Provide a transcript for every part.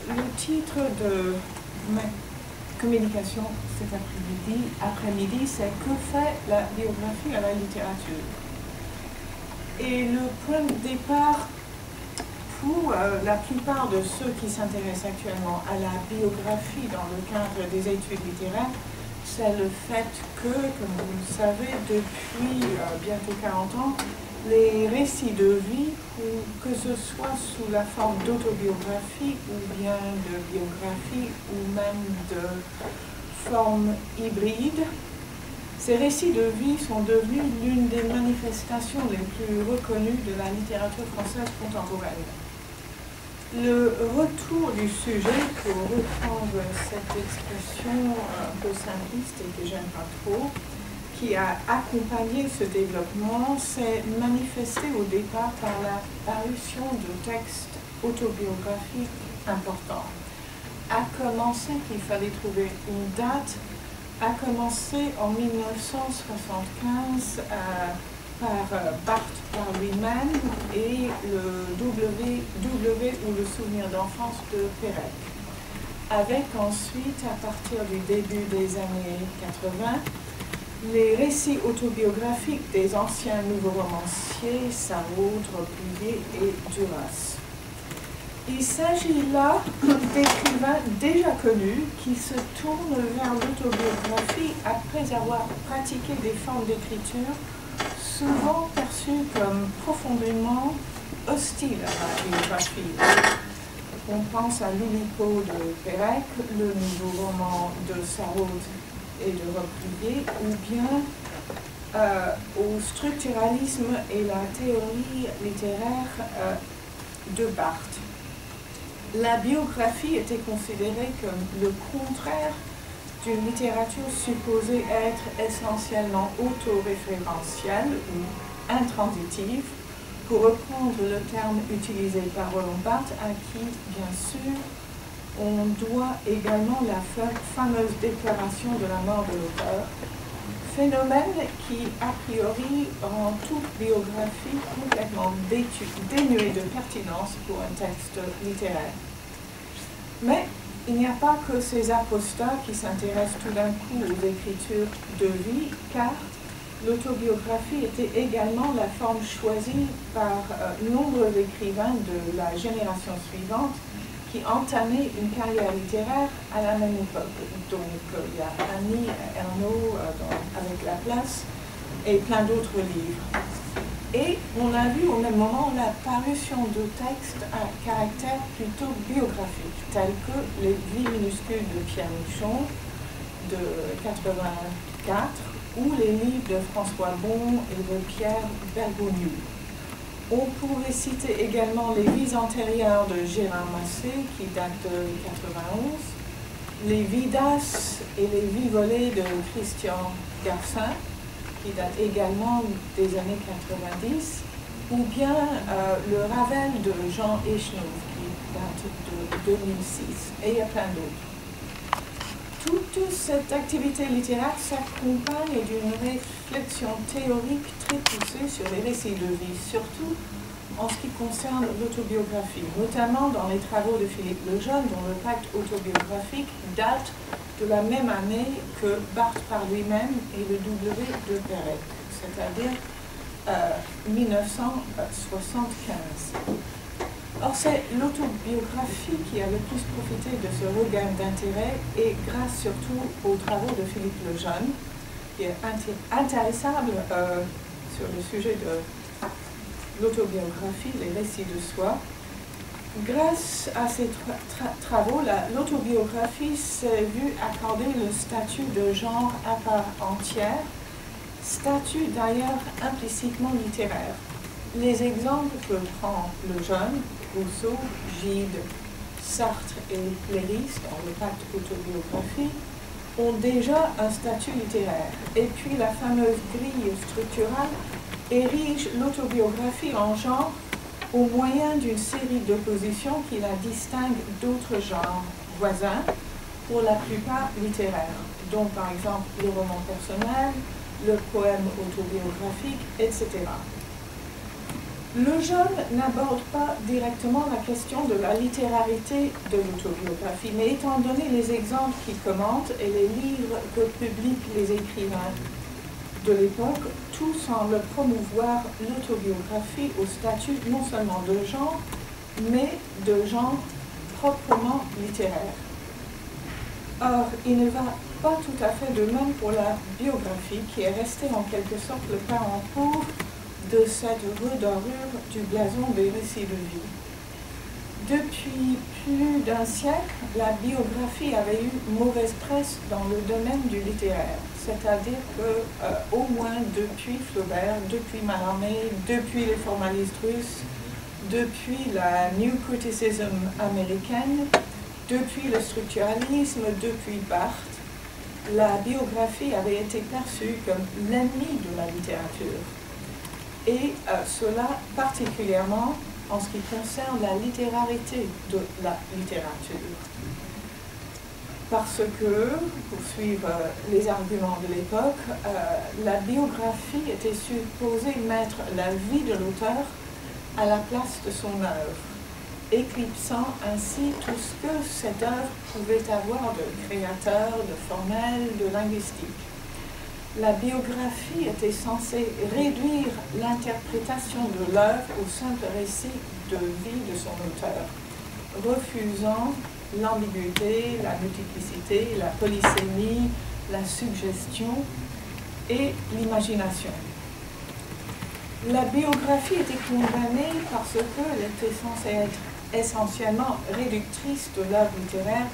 le titre de ma communication cet après-midi, c'est « Que fait la biographie à la littérature ?» Et le point de départ pour la plupart de ceux qui s'intéressent actuellement à la biographie dans le cadre des études littéraires, c'est le fait que, comme vous le savez, depuis bientôt 40 ans, les récits de vie, que ce soit sous la forme d'autobiographie ou bien de biographie ou même de forme hybride, ces récits de vie sont devenus l'une des manifestations les plus reconnues de la littérature française contemporaine. Le retour du sujet, pour reprendre cette expression un peu simpliste et que j'aime pas trop, qui a accompagné ce développement, s'est manifesté au départ par la parution de textes autobiographiques importants. À commencer qu'il fallait trouver une date, a commencé en 1975 par Barthes par lui-même et le W ou le souvenir d'enfance de Pérec. Avec ensuite, à partir du début des années 80, les récits autobiographiques des anciens nouveaux romanciers, Sarraute, Replier et Duras. Il s'agit là d'écrivains déjà connus qui se tournent vers l'autobiographie après avoir pratiqué des formes d'écriture souvent perçues comme profondément hostiles à la biographie. On pense à l'Oulipo de Pérec, le nouveau roman de Sarraute et de Replier, ou bien au structuralisme et la théorie littéraire de Barthes. La biographie était considérée comme le contraire d'une littérature supposée être essentiellement autoréférentielle ou intransitive, pour reprendre le terme utilisé par Roland Barthes, à qui, bien sûr, on doit également la fameuse déclaration de la mort de l'auteur, phénomène qui, a priori, rend toute biographie complètement dénuée de pertinence pour un texte littéraire. Mais il n'y a pas que ces apostats qui s'intéressent tout d'un coup aux écritures de vie, car l'autobiographie était également la forme choisie par nombreux écrivains de la génération suivante qui entamaient une carrière littéraire à la même époque. Donc il y a Annie Ernaux avec La Place et plein d'autres livres. Et on a vu au même moment la parution de textes à caractère plutôt biographique, tels que Les Vies minuscules de Pierre Michon de 84 ou les livres de François Bon et de Pierre Bergogneau. On pourrait citer également Les Vies antérieures de Gérard Massé, qui date de 91, Les Vidas et les Vies volées de Christian Garcin, qui date également des années 90, ou bien Le Ravel de Jean Echenauve, qui date de 2006, et il y a plein d'autres. Toute cette activité littéraire s'accompagne d'une réflexion théorique très poussée sur les récits de vie, surtout en ce qui concerne l'autobiographie, notamment dans les travaux de Philippe Lejeune, dont le pacte autobiographique date de la même année que Barthes par lui-même et le W de Pérec, c'est-à-dire 1975. Or, c'est l'autobiographie qui a le plus profité de ce regain d'intérêt, et grâce surtout aux travaux de Philippe Lejeune, qui est intarissable sur le sujet de l'autobiographie, les récits de soi. Grâce à ces travaux, l'autobiographie s'est vue accorder le statut de genre à part entière, statut d'ailleurs implicitement littéraire. Les exemples que prend Lejeune, Rousseau, Gide, Sartre et Léris dans le pacte autobiographie ont déjà un statut littéraire. Et puis la fameuse grille structurale érige l'autobiographie en genre au moyen d'une série d'oppositions qui la distinguent d'autres genres voisins, pour la plupart littéraires, dont par exemple le roman personnel, le poème autobiographique, etc. Le jeune n'aborde pas directement la question de la littérarité de l'autobiographie, mais étant donné les exemples qu'il commente et les livres que publient les écrivains de l'époque, tout semble promouvoir l'autobiographie au statut non seulement de genre, mais de genre proprement littéraire. Or, il ne va pas tout à fait de même pour la biographie, qui est restée en quelque sorte le parent pauvre de cette redorure du blason des récits de vie. Depuis plus d'un siècle, la biographie avait eu mauvaise presse dans le domaine du littéraire, c'est-à-dire que, au moins depuis Flaubert, depuis Mallarmé, depuis les formalistes russes, depuis la New Criticism américaine, depuis le structuralisme, depuis Barthes, la biographie avait été perçue comme l'ennemi de la littérature. Et cela particulièrement en ce qui concerne la littérarité de la littérature. Parce que, pour suivre les arguments de l'époque, la biographie était supposée mettre la vie de l'auteur à la place de son œuvre, éclipsant ainsi tout ce que cette œuvre pouvait avoir de créateur, de formel, de linguistique. La biographie était censée réduire l'interprétation de l'œuvre au simple récit de vie de son auteur, refusant l'ambiguïté, la multiplicité, la polysémie, la suggestion et l'imagination. La biographie était condamnée parce qu'elle était censée être essentiellement réductrice de l'œuvre littéraire,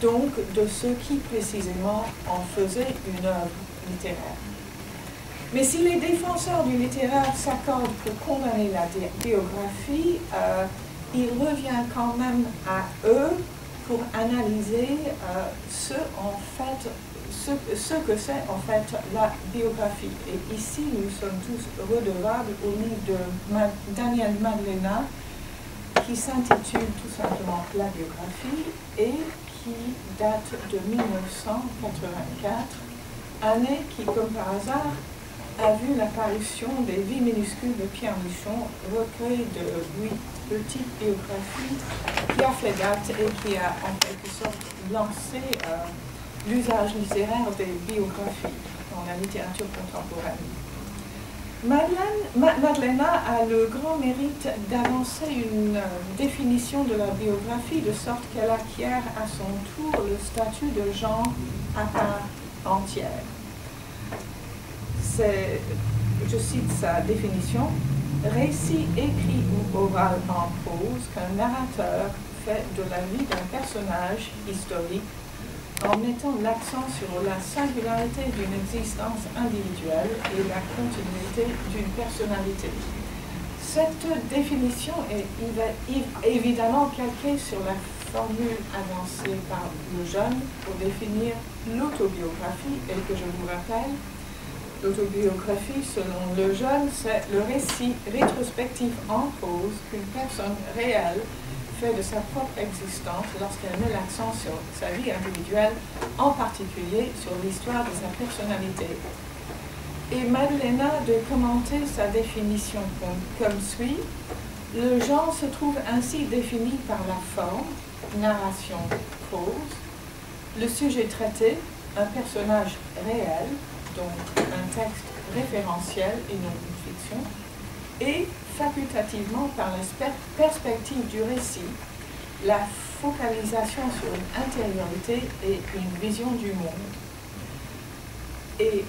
donc de ce qui précisément en faisait une œuvre littéraire. Mais si les défenseurs du littéraire s'accordent pour condamner la biographie, il revient quand même à eux pour analyser ce que c'est en fait la biographie. Et ici, nous sommes tous redevables au livre de Daniel Madlena, qui s'intitule tout simplement La biographie et qui date de 1984, année qui, comme par hasard, a vu l'apparition des Vies minuscules de Pierre Michon, recueil de 8 petites biographies qui a fait date et qui a en quelque sorte lancé l'usage littéraire des biographies dans la littérature contemporaine. Madlena a le grand mérite d'avancer une définition de la biographie de sorte qu'elle acquiert à son tour le statut de genre à part entière. Je cite sa définition, récit écrit ou oral en prose qu'un narrateur fait de la vie d'un personnage historique en mettant l'accent sur la singularité d'une existence individuelle et la continuité d'une personnalité. Cette définition est évidemment calquée sur la formule avancée par le jeune pour définir l'autobiographie et que je vous rappelle, l'autobiographie, selon le jeune, c'est le récit rétrospectif en prose qu'une personne réelle fait de sa propre existence lorsqu'elle met l'accent sur sa vie individuelle, en particulier sur l'histoire de sa personnalité. Et Madlena de commenter sa définition comme suit. Le genre se trouve ainsi défini par la forme, narration, prose, le sujet traité, un personnage réel, donc un texte référentiel et non une fiction, et facultativement par la perspective du récit, la focalisation sur une intériorité et une vision du monde. Et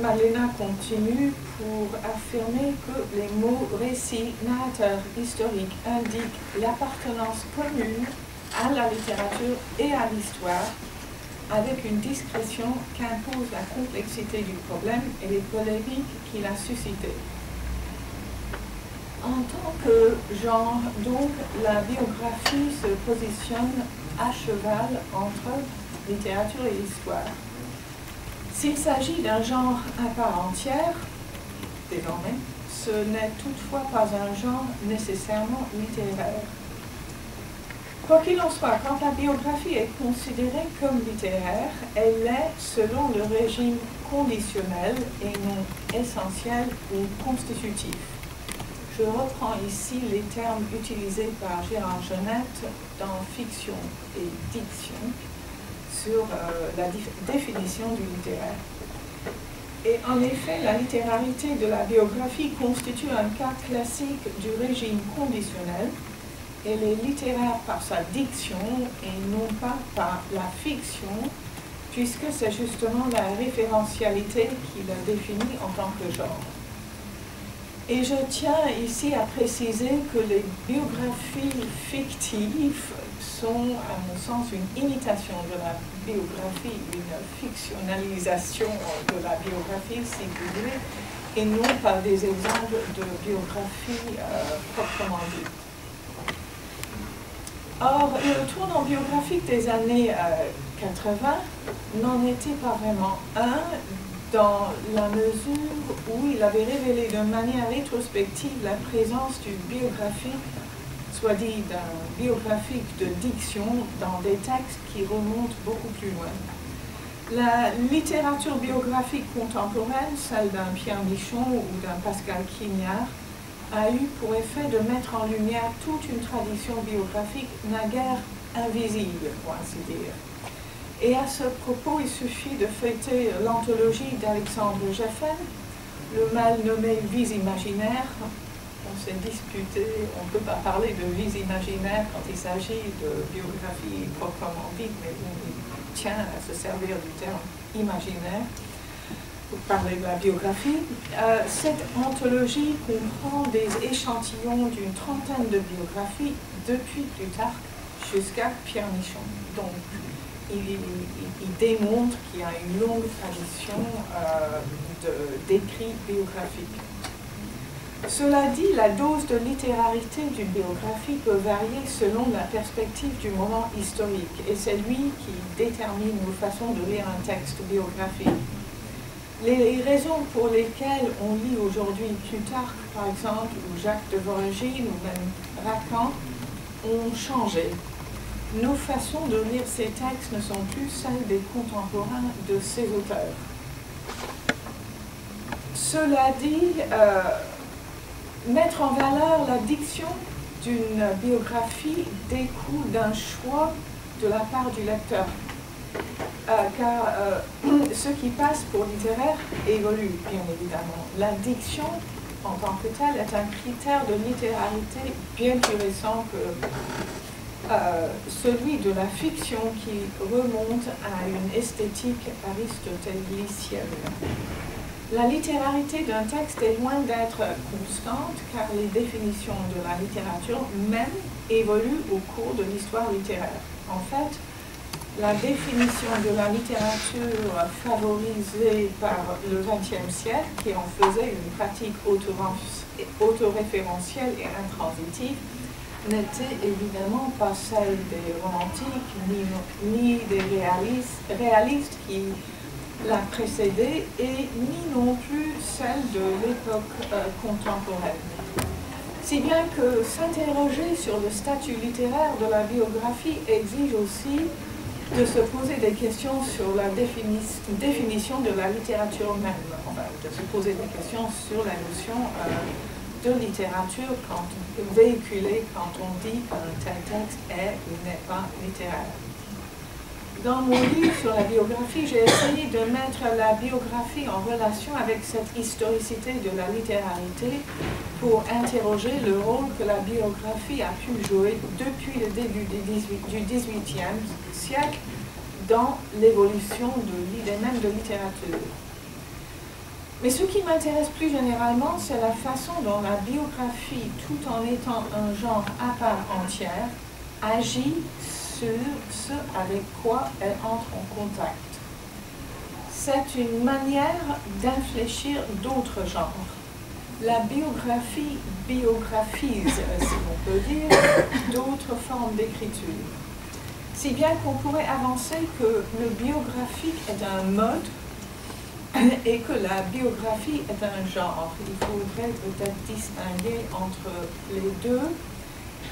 Madlena continue pour affirmer que les mots récit, narrateur, historique indiquent l'appartenance commune à la littérature et à l'histoire, avec une discrétion qu'impose la complexité du problème et les polémiques qu'il a suscitées. En tant que genre, donc, la biographie se positionne à cheval entre littérature et histoire. S'il s'agit d'un genre à part entière, désormais, ce n'est toutefois pas un genre nécessairement littéraire. Quoi qu'il en soit, quand la biographie est considérée comme littéraire, elle l'est selon le régime conditionnel et non essentiel ou constitutif. Je reprends ici les termes utilisés par Gérard Genette dans Fiction et Diction sur la définition du littéraire. Et en effet, la littérarité de la biographie constitue un cas classique du régime conditionnel. Elle est littéraire par sa diction et non pas par la fiction, puisque c'est justement la référentialité qui la définit en tant que genre. Et je tiens ici à préciser que les biographies fictives sont, à mon sens, une imitation de la biographie, une fictionnalisation de la biographie, si vous voulez, et non pas des exemples de biographie proprement dite. Or, le tournant biographique des années 80 n'en était pas vraiment un, dans la mesure où il avait révélé de manière rétrospective la présence d'une biographie, soit dit d'un biographique de diction, dans des textes qui remontent beaucoup plus loin. La littérature biographique contemporaine, celle d'un Pierre Michon ou d'un Pascal Quignard, a eu pour effet de mettre en lumière toute une tradition biographique naguère invisible, pour ainsi dire. Et à ce propos, il suffit de feuilleter l'anthologie d'Alexandre Geffen, le mal nommé Vies imaginaires. On s'est disputé, on ne peut pas parler de vies imaginaires quand il s'agit de biographie proprement dite, mais on tient à se servir du terme imaginaire pour parler de la biographie. Cette anthologie comprend des échantillons d'une trentaine de biographies depuis Plutarque jusqu'à Pierre Michon. Donc, il démontre qu'il y a une longue tradition d'écrits biographiques. Cela dit, la dose de littérarité d'une biographie peut varier selon la perspective du moment historique, et c'est lui qui détermine nos façons de lire un texte biographique. Les raisons pour lesquelles on lit aujourd'hui Plutarque, par exemple, ou Jacques de Voragine, ou même Racan, ont changé. Nos façons de lire ces textes ne sont plus celles des contemporains de ces auteurs. Cela dit, mettre en valeur la diction d'une biographie découle d'un choix de la part du lecteur. Car ce qui passe pour littéraire évolue, bien évidemment. La diction, en tant que telle, est un critère de littérarité bien plus récent que celui de la fiction qui remonte à une esthétique aristotélicienne. La littérarité d'un texte est loin d'être constante, car les définitions de la littérature même évoluent au cours de l'histoire littéraire. En fait, la définition de la littérature favorisée par le XXe siècle, qui en faisait une pratique autoréférentielle et intransitive, n'était évidemment pas celle des romantiques, ni des réalistes qui la précédée, et ni non plus celle de l'époque contemporaine. Si bien que s'interroger sur le statut littéraire de la biographie exige aussi de se poser des questions sur la définition de la littérature même, enfin, de se poser des questions sur la notion de littérature véhiculée quand on dit qu'un tel texte est ou n'est pas littéraire. Dans mon livre sur la biographie, j'ai essayé de mettre la biographie en relation avec cette historicité de la littérarité pour interroger le rôle que la biographie a pu jouer depuis le début du XVIIIe siècle dans l'évolution de l'idée même de littérature. Mais ce qui m'intéresse plus généralement, c'est la façon dont la biographie, tout en étant un genre à part entière, agit sur ce avec quoi elle entre en contact. C'est une manière d'infléchir d'autres genres. La biographie biographise, si l'on peut dire, d'autres formes d'écriture. Si bien qu'on pourrait avancer que le biographique est un mode et que la biographie est un genre. Il faudrait peut-être distinguer entre les deux.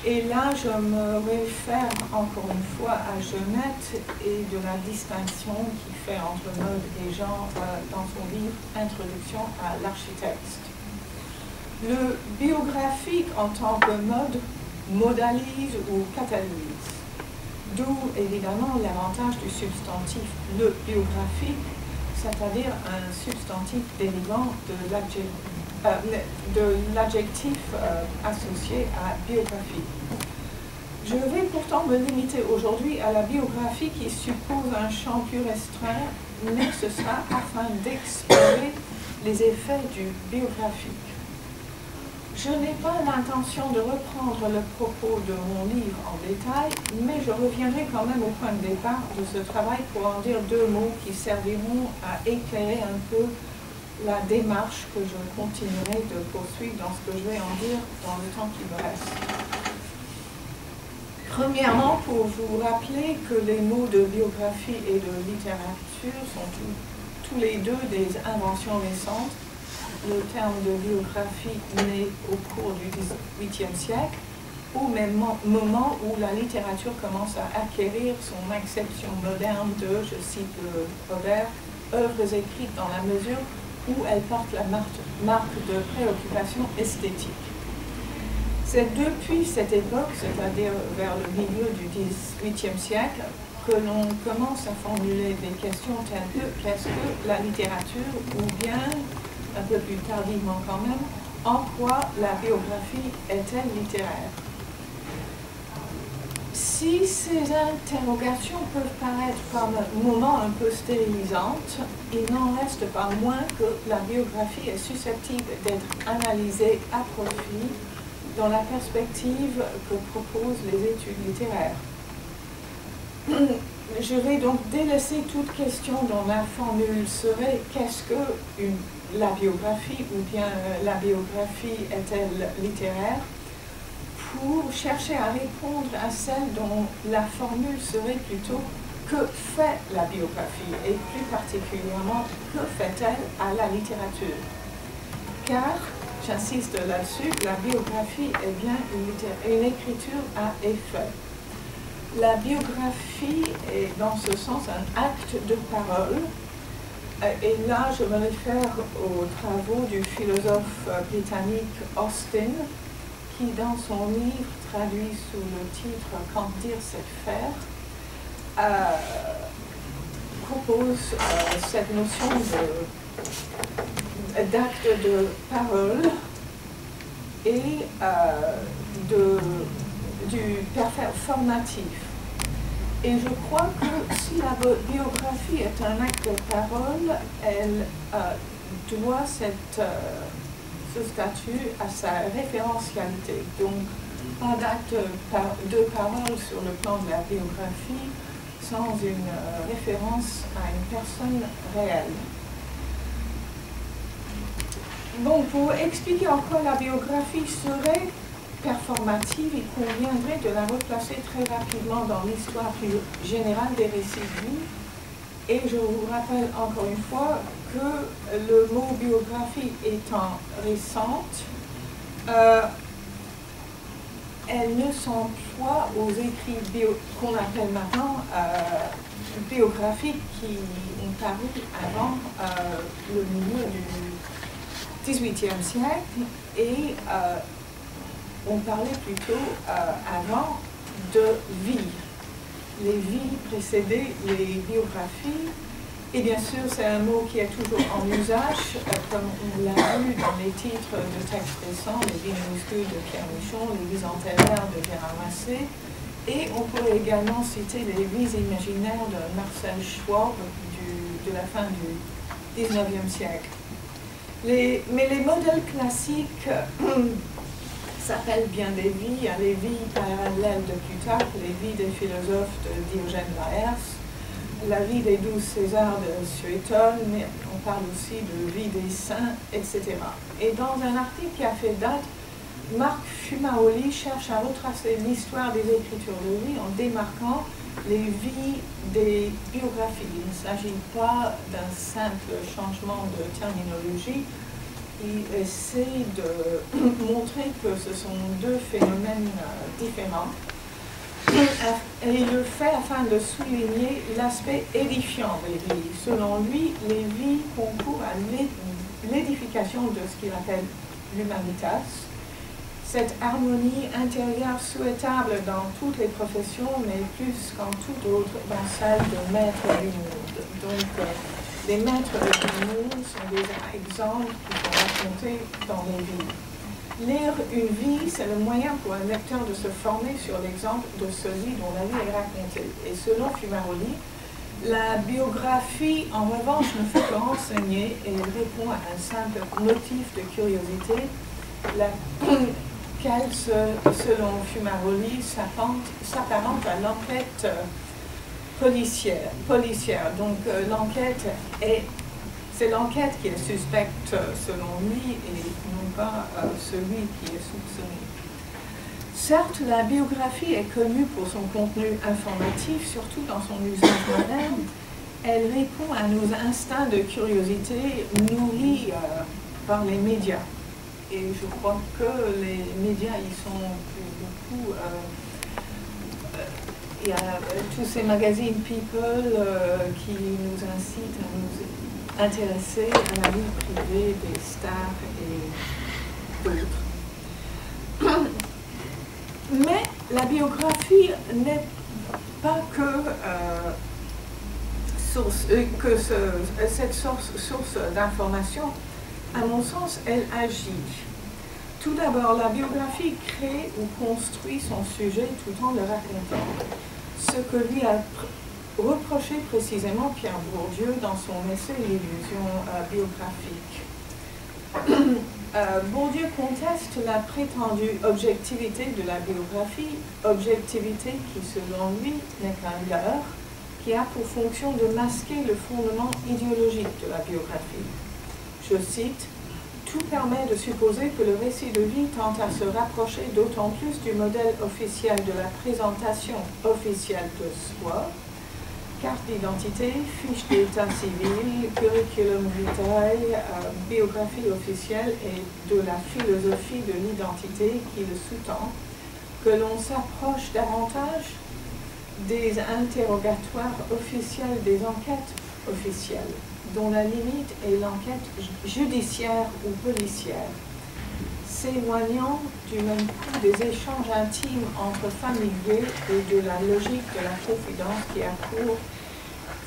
Et là, je me réfère encore une fois à Genette et de la distinction qu'il fait entre mode et genre dans son livre Introduction à l'architecte. Le biographique en tant que mode modalise ou catalyse, d'où évidemment l'avantage du substantif le biographique, c'est-à-dire un substantif dérivant de l'adjectif associé à biographie. Je vais pourtant me limiter aujourd'hui à la biographie qui suppose un champ plus restreint, mais ce sera afin d'explorer les effets du biographique. Je n'ai pas l'intention de reprendre le propos de mon livre en détail, mais je reviendrai quand même au point de départ de ce travail pour en dire deux mots qui serviront à éclairer un peu la démarche que je continuerai de poursuivre dans ce que je vais en dire dans le temps qui me reste. Premièrement, pour vous rappeler que les mots de biographie et de littérature sont tous les deux des inventions récentes. Le terme de biographie naît au cours du XVIIIe siècle, au même moment où la littérature commence à acquérir son acception moderne de, je cite Robert, œuvres écrites dans la mesure où elles portent la marque de préoccupation esthétique. C'est depuis cette époque, c'est-à-dire vers le milieu du XVIIIe siècle, que l'on commence à formuler des questions telles que qu'est-ce que la littérature, ou bien, un peu plus tardivement quand même, en quoi la biographie est-elle littéraire? Si ces interrogations peuvent paraître par moments un peu stérilisantes, il n'en reste pas moins que la biographie est susceptible d'être analysée à profit dans la perspective que proposent les études littéraires. Je vais donc délaisser toute question dont la formule serait « qu'est-ce que la biographie » ou bien « la biographie est-elle littéraire ?» pour chercher à répondre à celle dont la formule serait plutôt « que fait la biographie » et plus particulièrement « que fait-elle à la littérature ?» Car, j'insiste là-dessus, la biographie est bien une écriture à effet. La biographie est dans ce sens un acte de parole, et là je me réfère aux travaux du philosophe britannique Austin, qui dans son livre, traduit sous le titre « Quand dire c'est faire », propose cette notion d'acte de parole et du performatif. Et je crois que si la biographie est un acte de parole, elle doit ce statut à sa référentialité. Donc, pas d'acte de parole sur le plan de la biographie sans une référence à une personne réelle. Bon, pour expliquer en quoi la biographie serait performative, il conviendrait de la replacer très rapidement dans l'histoire plus générale des récits de vie. Et je vous rappelle encore une fois que le mot biographie étant récente, elle ne s'emploie aux écrits qu'on appelle maintenant biographiques qui ont paru avant le milieu du XVIIIe siècle et on parlait plutôt avant de vie. Les vies précédaient les biographies. Et bien sûr, c'est un mot qui est toujours en usage, comme on l'a vu dans les titres de textes récents, les vies minuscules de Pierre Michon, les vies antérieures de Gérard Massé. Et on pourrait également citer les vies imaginaires de Marcel Schwab de la fin du XIXe siècle. Mais les modèles classiques s'appellent bien des vies. Il y a les vies parallèles de Plutarque, les vies des philosophes de Diogène Laërce, la vie des 12 Césars de Suétone, mais on parle aussi de vie des saints, etc. Et dans un article qui a fait date, Marc Fumaoli cherche à retracer l'histoire des écritures de vie en démarquant les vies des biographies. Il ne s'agit pas d'un simple changement de terminologie. Il essaie de montrer que ce sont deux phénomènes différents. Et il le fait afin de souligner l'aspect édifiant des vies. Selon lui, les vies concourent à l'édification de ce qu'il appelle l'humanitas, cette harmonie intérieure souhaitable dans toutes les professions, mais plus qu'en tout autre dans celle de maître du monde. Donc, les maîtres du monde sont des exemples qui sont racontés dans les vies. Lire une vie, c'est le moyen pour un lecteur de se former sur l'exemple de celui dont la vie est racontée. Et selon Fumaroli, la biographie, en revanche, ne fait que renseigner et répond à un simple motif de curiosité, laquelle, selon Fumaroli, s'apparente à l'enquête policière. Donc l'enquête c'est l'enquête qui est suspecte selon lui et non pas celui qui est soupçonné. Certes, la biographie est connue pour son contenu informatif, surtout dans son usage moderne. Elle répond à nos instincts de curiosité nourris par les médias. Et je crois que les médias y sont beaucoup... il y a tous ces magazines People qui nous incitent à nous intéresser à la vie privée des stars et d'autres. Mais la biographie n'est pas cette source d'information. À mon sens, elle agit. Tout d'abord, la biographie crée ou construit son sujet tout en le racontant. Ce que lui a reproché précisément Pierre Bourdieu dans son essai L'illusion biographique. Bourdieu conteste la prétendue objectivité de la biographie, objectivité qui, selon lui, n'est qu'un leurre, qui a pour fonction de masquer le fondement idéologique de la biographie. Je cite, « Tout permet de supposer que le récit de vie tend à se rapprocher d'autant plus du modèle officiel de la présentation officielle de soi, carte d'identité, fiche d'état civil, curriculum vitae, biographie officielle et de la philosophie de l'identité qui le sous-tend, que l'on s'approche davantage des interrogatoires officiels, des enquêtes officielles, dont la limite est l'enquête judiciaire ou policière, s'éloignant du même coup des échanges intimes entre familiers et de la logique de la confidence qui a cours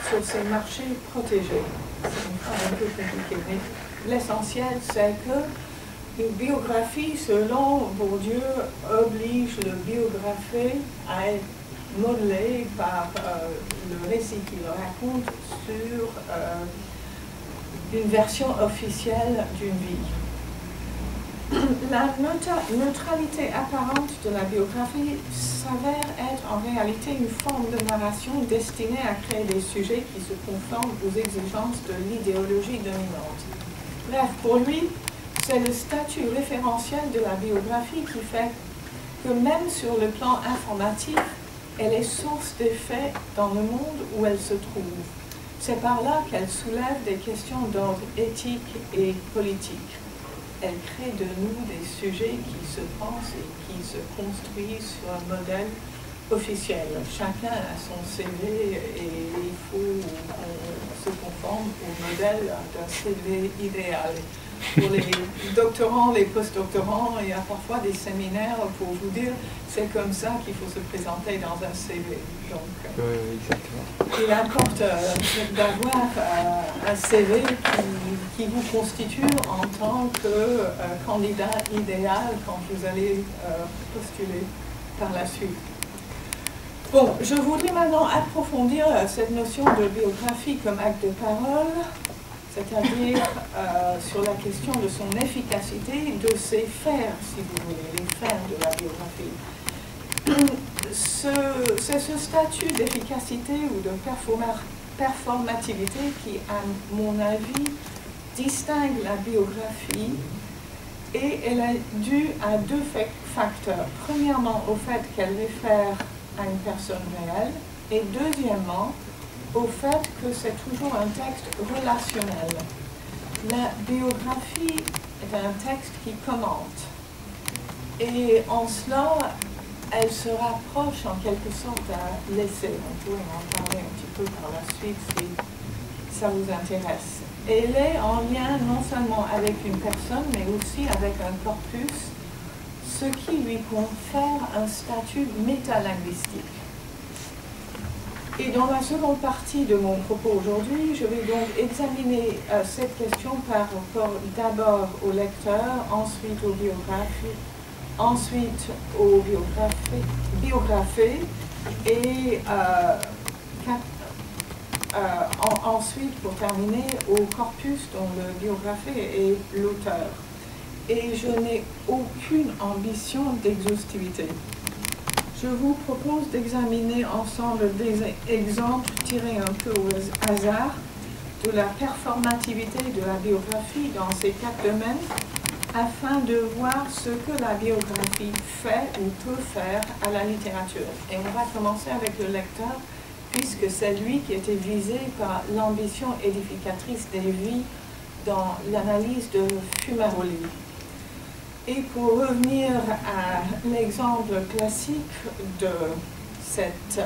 sur ces marchés protégés. C'est une phrase un peu compliquée, mais l'essentiel, c'est que une biographie, selon Bourdieu, oblige le biographe à être modelé par le récit qu'il raconte sur une version officielle d'une vie. La neutralité apparente de la biographie s'avère être en réalité une forme de narration destinée à créer des sujets qui se conforment aux exigences de l'idéologie dominante. Bref, pour lui, c'est le statut référentiel de la biographie qui fait que même sur le plan informatif, elle est source des faits dans le monde où elle se trouve. C'est par là qu'elle soulève des questions d'ordre éthique et politique. Elle crée de nous des sujets qui se pensent et qui se construisent sur un modèle officiel. Chacun a son CV et il faut qu'on se conforme au modèle d'un CV idéal. Pour les doctorants, les post-doctorants, il y a parfois des séminaires pour vous dire c'est comme ça qu'il faut se présenter dans un CV. Donc, exactement. Il importe d'avoir un CV qui vous constitue en tant que candidat idéal quand vous allez postuler par la suite. Bon, je voudrais maintenant approfondir cette notion de biographie comme acte de parole, c'est-à-dire sur la question de son efficacité, de ses fers, si vous voulez, les fers de la biographie. C'est ce statut d'efficacité ou de performativité qui, à mon avis, distingue la biographie, et elle est due à deux facteurs. Premièrement, au fait qu'elle réfère à une personne réelle, et deuxièmement, au fait que c'est toujours un texte relationnel. La biographie est un texte qui commente. Et en cela, elle se rapproche en quelque sorte à l'essai. On pourrait en parler un petit peu par la suite si ça vous intéresse. Elle est en lien non seulement avec une personne, mais aussi avec un corpus, ce qui lui confère un statut métalinguistique. Et dans la seconde partie de mon propos aujourd'hui, je vais donc examiner cette question par rapport d'abord au lecteur, ensuite aux biographies, ensuite aux biographies et ensuite, pour terminer, au corpus dont le biographie est l'auteur. Et je n'ai aucune ambition d'exhaustivité. Je vous propose d'examiner ensemble des exemples tirés un peu au hasard de la performativité de la biographie dans ces 4 domaines, afin de voir ce que la biographie fait ou peut faire à la littérature. Et on va commencer avec le lecteur, puisque c'est lui qui était visé par l'ambition édificatrice des vies dans l'analyse de Fumaroli. Et pour revenir à l'exemple classique de cette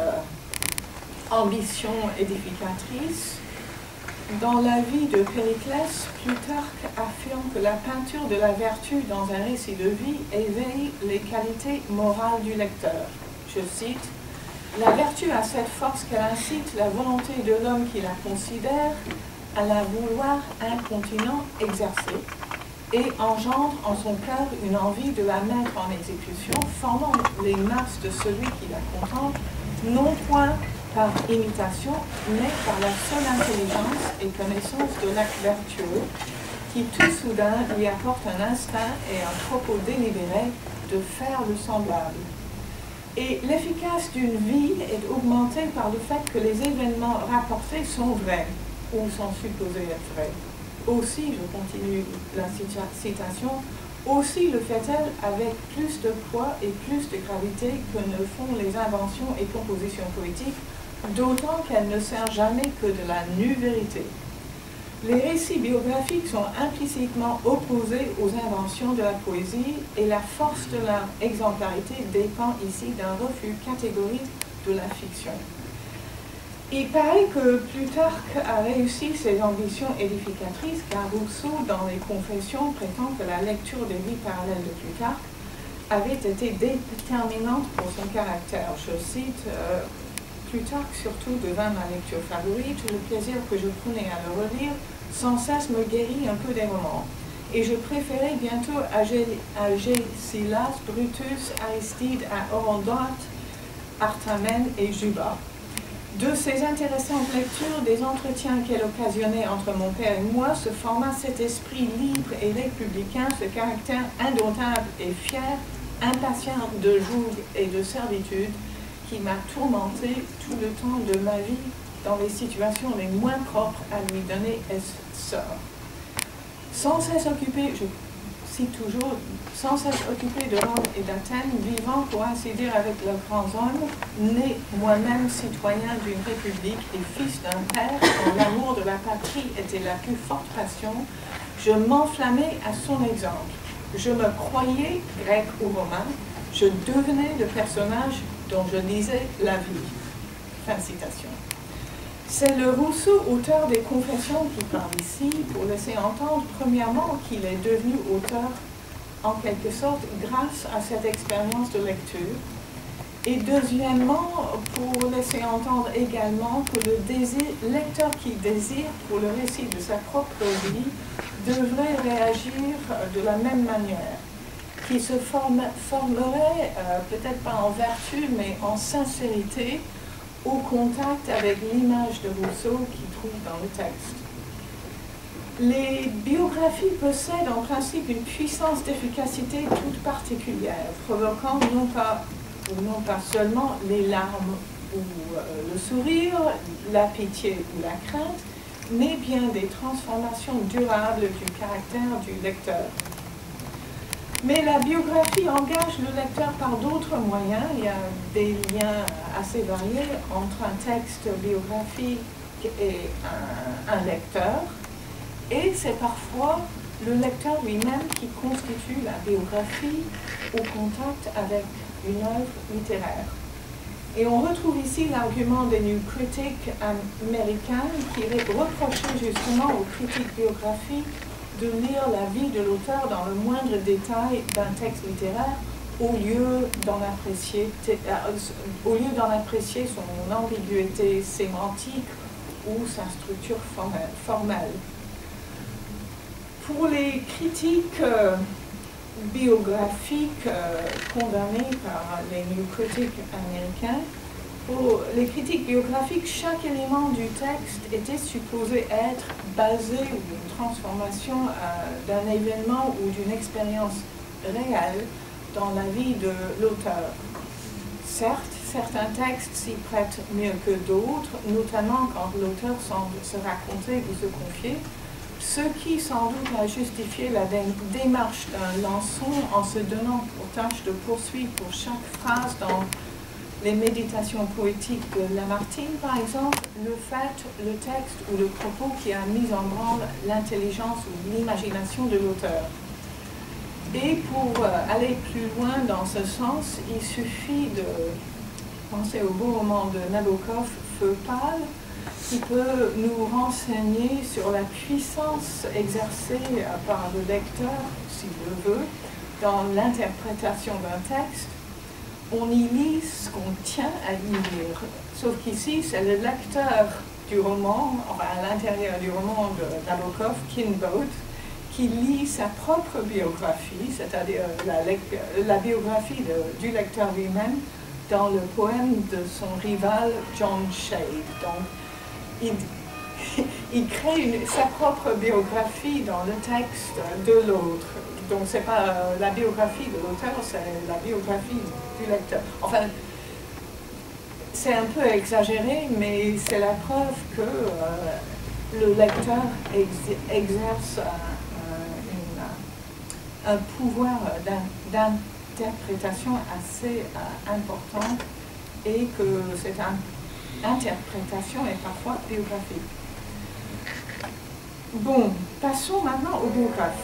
ambition édificatrice, dans la vie de Périclès, Plutarque affirme que la peinture de la vertu dans un récit de vie éveille les qualités morales du lecteur. Je cite: « La vertu a cette force qu'elle incite la volonté de l'homme qui la considère à la vouloir incontinent exercer et engendre en son cœur une envie de la mettre en exécution, formant les masses de celui qui la contemple, non point par imitation, mais par la seule intelligence et connaissance de l'acte vertueux, qui tout soudain lui apporte un instinct et un propos délibéré de faire le semblable. Et l'efficace d'une vie est augmentée par le fait que les événements rapportés sont vrais, ou sont supposés être vrais. Aussi, je continue la citation, aussi le fait-elle avec plus de poids et plus de gravité que ne font les inventions et compositions poétiques, d'autant qu'elle ne sert jamais que de la nue vérité. Les récits biographiques sont implicitement opposés aux inventions de la poésie et la force de leur exemplarité dépend ici d'un refus catégorique de la fiction. Il paraît que Plutarque a réussi ses ambitions édificatrices car Rousseau, dans les Confessions, prétend que la lecture des vies parallèles de Plutarque avait été déterminante pour son caractère. Je cite, Plutarque surtout devint ma lecture favorite, le plaisir que je prenais à le relire sans cesse me guérit un peu des romans. Et je préférais bientôt Agésilas, Brutus, Aristide à Orodote, Artamène et Juba. De ces intéressantes lectures, des entretiens qu'elle occasionnait entre mon père et moi, se forma cet esprit libre et républicain, ce caractère indomptable et fier, impatient de joug et de servitude, qui m'a tourmenté tout le temps de ma vie dans les situations les moins propres à lui donner essor. Sans cesse occupé, je cite toujours, sans cesse occupé de Rome et d'Athènes, vivant pour ainsi dire avec leurs grands hommes, né moi-même citoyen d'une république et fils d'un père dont l'amour de la patrie était la plus forte passion, je m'enflammais à son exemple. Je me croyais grec ou romain, je devenais le personnage dont je lisais la vie. Fin de citation. C'est le Rousseau, auteur des Confessions, qui parle ici pour laisser entendre, premièrement, qu'il est devenu auteur, en quelque sorte, grâce à cette expérience de lecture, et deuxièmement, pour laisser entendre également que le lecteur qui désire, pour le récit de sa propre vie, devrait réagir de la même manière, qui se formerait, peut-être pas en vertu, mais en sincérité, au contact avec l'image de Rousseau qu'il trouve dans le texte. Les biographies possèdent en principe une puissance d'efficacité toute particulière, provoquant non pas seulement les larmes ou le sourire, la pitié ou la crainte, mais bien des transformations durables du caractère du lecteur. Mais la biographie engage le lecteur par d'autres moyens. Il y a des liens assez variés entre un texte biographique et un lecteur. Et c'est parfois le lecteur lui-même qui constitue la biographie au contact avec une œuvre littéraire. Et on retrouve ici l'argument des New Critics américains qui reprochaient justement aux critiques biographiques de lire la vie de l'auteur dans le moindre détail d'un texte littéraire au lieu d'en apprécier son ambiguïté sémantique ou sa structure formelle. Pour les critiques biographiques condamnées par les New Critics américains, pour les critiques biographiques, chaque élément du texte était supposé être basé ou une transformation d'un événement ou d'une expérience réelle dans la vie de l'auteur. Certes, certains textes s'y prêtent mieux que d'autres, notamment quand l'auteur semble se raconter ou se confier, ce qui sans doute a justifié la démarche d'un Lançon en se donnant pour tâche de poursuivre pour chaque phrase dans les méditations poétiques de Lamartine, par exemple, le fait, le texte ou le propos qui a mis en branle l'intelligence ou l'imagination de l'auteur. Et pour aller plus loin dans ce sens, il suffit de penser au beau roman de Nabokov, Feu pâle, qui peut nous renseigner sur la puissance exercée par le lecteur, s'il le veut, dans l'interprétation d'un texte. On y lit ce qu'on tient à y lire. Sauf qu'ici, c'est le lecteur du roman, enfin à l'intérieur du roman de Nabokov, Kinboat, qui lit sa propre biographie, c'est-à-dire la biographie du lecteur lui-même, dans le poème de son rival John Shade. Donc, il crée sa propre biographie dans le texte de l'autre. Donc, ce n'est pas la biographie de l'auteur, c'est la biographie du lecteur. Enfin, c'est un peu exagéré, mais c'est la preuve que le lecteur exerce un pouvoir d'interprétation assez important et que cette interprétation est parfois biographique. Bon, passons maintenant au biographe.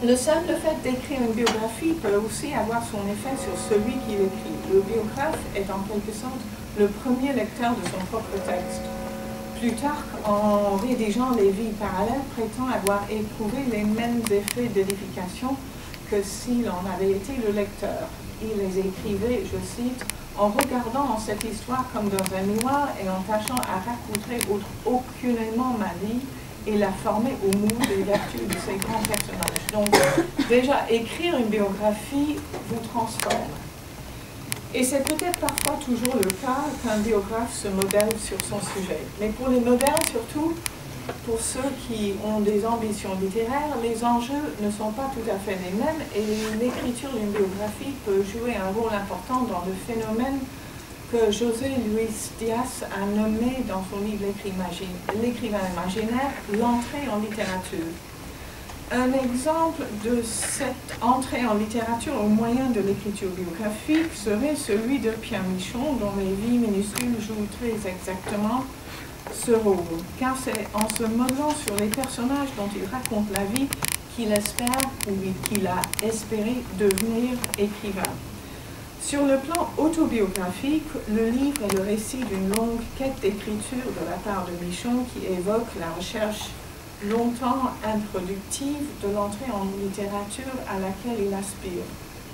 Le simple fait d'écrire une biographie peut aussi avoir son effet sur celui qui l'écrit. Le biographe est en quelque sorte le premier lecteur de son propre texte. Plutarque, en rédigeant les vies parallèles, prétend avoir éprouvé les mêmes effets d'édification que s'il en avait été le lecteur. Il les écrivait, je cite, en regardant en cette histoire comme dans un miroir et en tâchant à raconter aucunement ma vie et la former au moule des vertus de ces grands personnages. Donc, déjà, écrire une biographie vous transforme. Et c'est peut-être parfois toujours le cas qu'un biographe se modèle sur son sujet. Mais pour les modernes, surtout, pour ceux qui ont des ambitions littéraires, les enjeux ne sont pas tout à fait les mêmes et l'écriture d'une biographie peut jouer un rôle important dans le phénomène que José Luis Diaz a nommé dans son livre L'écrivain imaginaire, l'entrée en littérature. Un exemple de cette entrée en littérature au moyen de l'écriture biographique serait celui de Pierre Michon, dont les vies minuscules jouent très exactement ce rôle, car c'est en se modelant sur les personnages dont il raconte la vie qu'il espère ou qu'il a espéré devenir écrivain. Sur le plan autobiographique, le livre est le récit d'une longue quête d'écriture de la part de Michon qui évoque la recherche longtemps improductive de l'entrée en littérature à laquelle il aspire.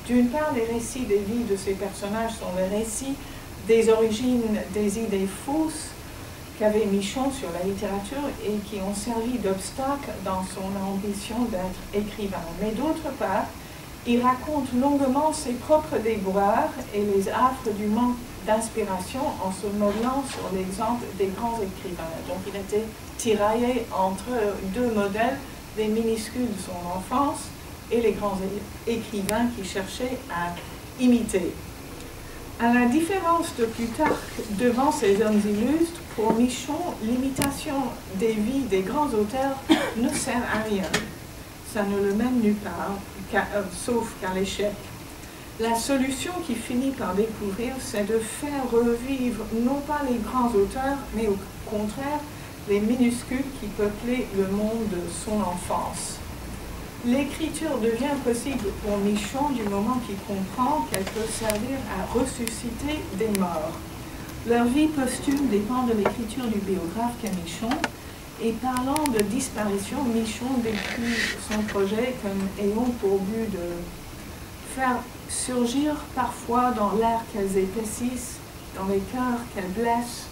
D'une part, les récits des vies de ces personnages sont les récits des origines des idées fausses qu'avait Michon sur la littérature et qui ont servi d'obstacle dans son ambition d'être écrivain. Mais d'autre part, il raconte longuement ses propres déboires et les affres du manque d'inspiration en se modelant sur l'exemple des grands écrivains. Donc il était tiraillé entre deux modèles, les minuscules de son enfance et les grands écrivains qu'il cherchait à imiter. À la différence de Plutarque devant ces hommes illustres, pour Michon, l'imitation des vies des grands auteurs ne sert à rien. Ça ne le mène nulle part, sauf qu'à l'échec. La solution qu'il finit par découvrir, c'est de faire revivre non pas les grands auteurs, mais au contraire les minuscules qui peuplaient le monde de son enfance. L'écriture devient possible pour Michon du moment qu'il comprend qu'elle peut servir à ressusciter des morts. Leur vie posthume dépend de l'écriture du biographe qu'est Michon. Et parlant de disparition, Michon décrit son projet comme ayant pour but de faire surgir parfois dans l'air qu'elles épaississent, dans les cœurs qu'elles blessent,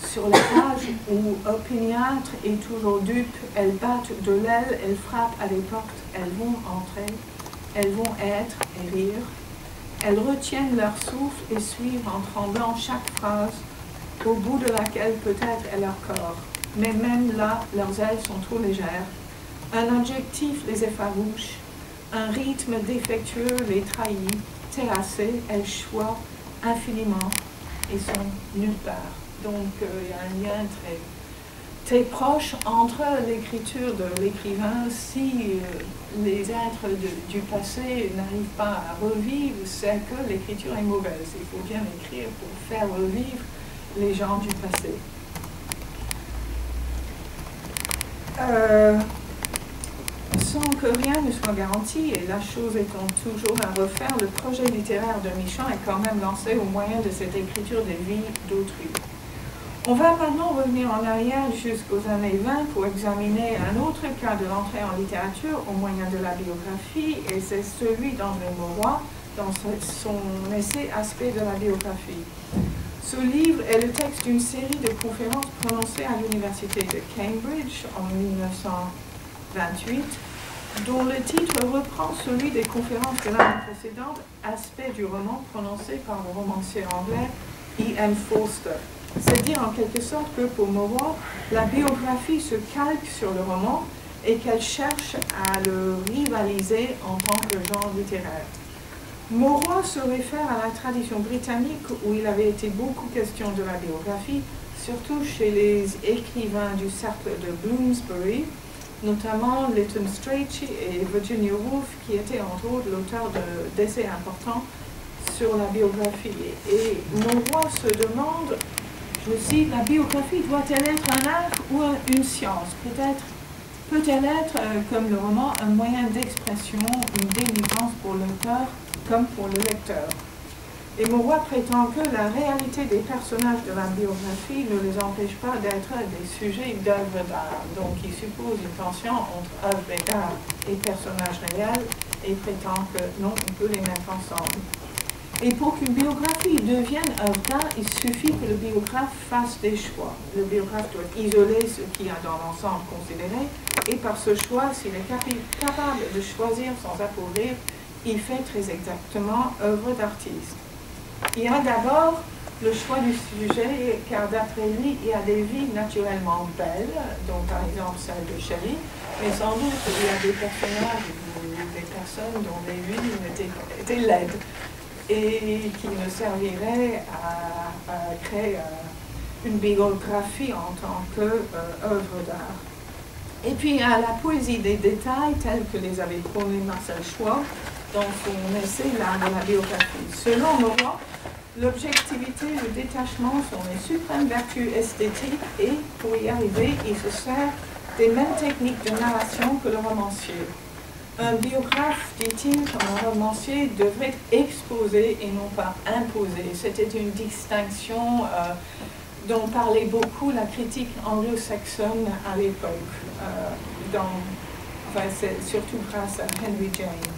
sur les pages où opiniâtres et toujours dupes, elles battent de l'aile, elles frappent à des portes, elles vont entrer, elles vont être et rire. Elles retiennent leur souffle et suivent en tremblant chaque phrase, au bout de laquelle peut-être est leur corps. Mais même là, leurs ailes sont trop légères. Un adjectif les effarouche, un rythme défectueux les trahit, terrassées, elles choient infiniment et sont nulle part. Donc il y a un lien très proche entre l'écriture de l'écrivain. Si les êtres du passé n'arrivent pas à revivre, c'est que l'écriture est mauvaise. Il faut bien écrire pour faire revivre les gens du passé. Sans que rien ne soit garanti, et la chose étant toujours à refaire, le projet littéraire de Michon est quand même lancé au moyen de cette écriture des vies d'autrui. On va maintenant revenir en arrière jusqu'aux années 20 pour examiner un autre cas de l'entrée en littérature au moyen de la biographie, et c'est celui d'André Mauroy dans son essai Aspect de la biographie. Ce livre est le texte d'une série de conférences prononcées à l'université de Cambridge en 1928, dont le titre reprend celui des conférences de l'année précédente, Aspect du roman, prononcé par le romancier anglais E.M. Forster. C'est dire en quelque sorte que pour Mauroy, la biographie se calque sur le roman et qu'elle cherche à le rivaliser en tant que genre littéraire. Mauroy se réfère à la tradition britannique où il avait été beaucoup question de la biographie, surtout chez les écrivains du cercle de Bloomsbury, notamment Lytton Strachey et Virginia Woolf, qui étaient entre autres l'auteur d'essais importants sur la biographie. Et Mauroy se demande, je cite, la biographie doit-elle être un art ou une science? Peut-elle être, comme le roman, un moyen d'expression, une délivrance pour l'auteur comme pour le lecteur? Et Mauroy prétend que la réalité des personnages de la biographie ne les empêche pas d'être des sujets d'œuvres d'art. Donc il suppose une tension entre œuvres d'art et personnages réels et prétend que non, on peut les mettre ensemble. Et pour qu'une biographie devienne œuvre d'art, il suffit que le biographe fasse des choix. Le biographe doit isoler ce qu'il y a dans l'ensemble considéré, et par ce choix, s'il est capable de choisir sans appauvrir, il fait très exactement œuvre d'artiste. Il y a d'abord le choix du sujet, car d'après lui, il y a des vies naturellement belles, donc par exemple celle de Shelley, mais sans doute il y a des personnages ou des personnes dont les vies étaient laides et qui ne serviraient à créer une biographie en tant qu'œuvre d'art. Et puis il y a la poésie des détails, telle que les avait prônés Marcel Schwab dans son essai L'art de la biographie. Selon Mauroy, l'objectivité, le détachement sont les suprêmes vertus esthétiques et, pour y arriver, il se sert des mêmes techniques de narration que le romancier. Un biographe, dit-il, comme un romancier, devrait exposer et non pas imposer. C'était une distinction dont parlait beaucoup la critique anglo-saxonne à l'époque, c'est surtout grâce à Henry James.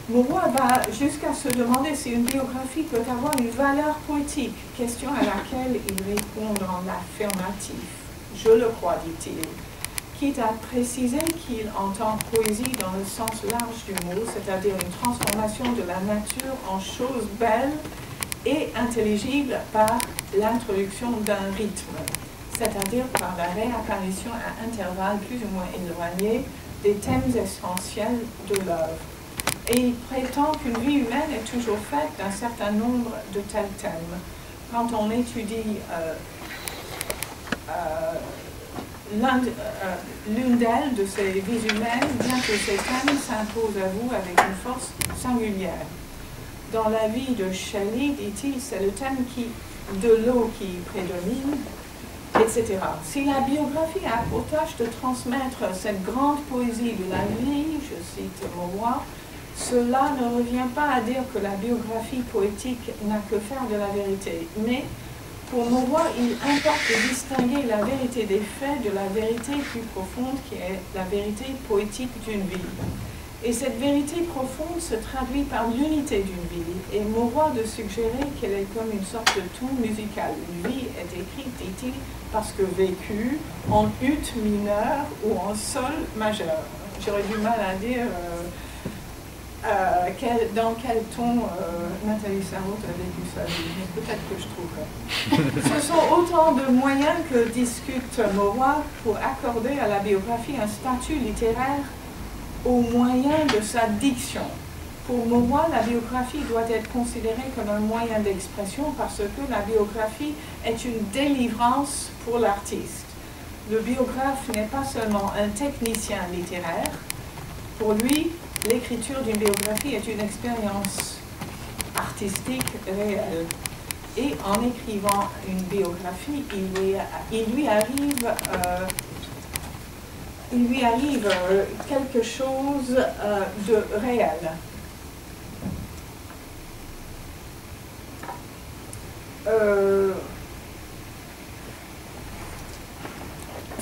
Mauroy va jusqu'à se demander si une biographie peut avoir une valeur poétique, question à laquelle il répond dans l'affirmatif. Je le crois, dit-il, quitte à préciser qu'il entend poésie dans le sens large du mot, c'est-à-dire une transformation de la nature en chose belle et intelligible par l'introduction d'un rythme, c'est-à-dire par la réapparition à intervalles plus ou moins éloignés des thèmes essentiels de l'œuvre. Et il prétend qu'une vie humaine est toujours faite d'un certain nombre de tels thèmes. Quand on étudie l'une d'elles, de ces vies humaines, bien que ces thèmes s'imposent à vous avec une force singulière. Dans la vie de Shelley, dit-il, c'est le thème de l'eau qui prédomine, etc. Si la biographie a pour tâche de transmettre cette grande poésie de la vie, je cite Mauroy, cela ne revient pas à dire que la biographie poétique n'a que faire de la vérité, mais pour Mauroy, il importe de distinguer la vérité des faits de la vérité plus profonde qui est la vérité poétique d'une vie. Et cette vérité profonde se traduit par l'unité d'une vie. Et Mauroy de suggérer qu'elle est comme une sorte de ton musical. Une vie est écrite, dit-il, parce que vécue en ut mineur ou en sol majeur. J'aurais du mal à dire dans quel ton Nathalie Sarraute a vécu sa vie, mais peut-être que je trouverai. Ce sont autant de moyens que discute Mauroy pour accorder à la biographie un statut littéraire au moyen de sa diction. Pour Mauroy, la biographie doit être considérée comme un moyen d'expression parce que la biographie est une délivrance pour l'artiste. Le biographe n'est pas seulement un technicien littéraire. Pour lui, l'écriture d'une biographie est une expérience artistique réelle. Et en écrivant une biographie, il lui arrive quelque chose de réel.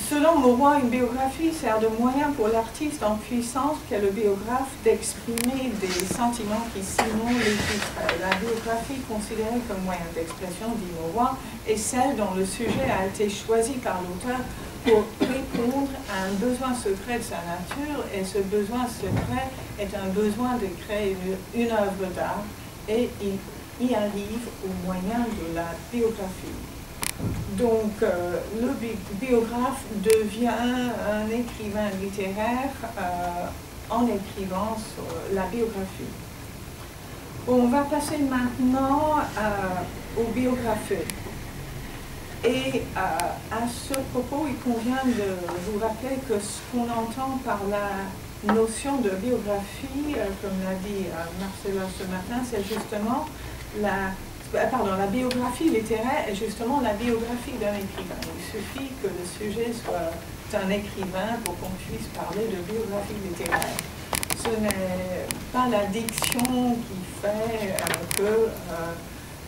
Selon Mauroy, une biographie sert de moyen pour l'artiste en puissance qu'est le biographe d'exprimer des sentiments qui sinon l'écouteraient. La biographie considérée comme moyen d'expression, dit Mauroy, est celle dont le sujet a été choisi par l'auteur pour répondre à un besoin secret de sa nature, et ce besoin secret est un besoin de créer une œuvre d'art, et il y arrive au moyen de la biographie. Donc, le biographe devient un écrivain littéraire en écrivant sur la biographie. On va passer maintenant aux biographies. Et à ce propos, il convient de vous rappeler que ce qu'on entend par la notion de biographie, comme l'a dit Marcella ce matin, c'est justement la biographie littéraire est justement la biographie d'un écrivain. Il suffit que le sujet soit un écrivain pour qu'on puisse parler de biographie littéraire. Ce n'est pas la diction qui fait que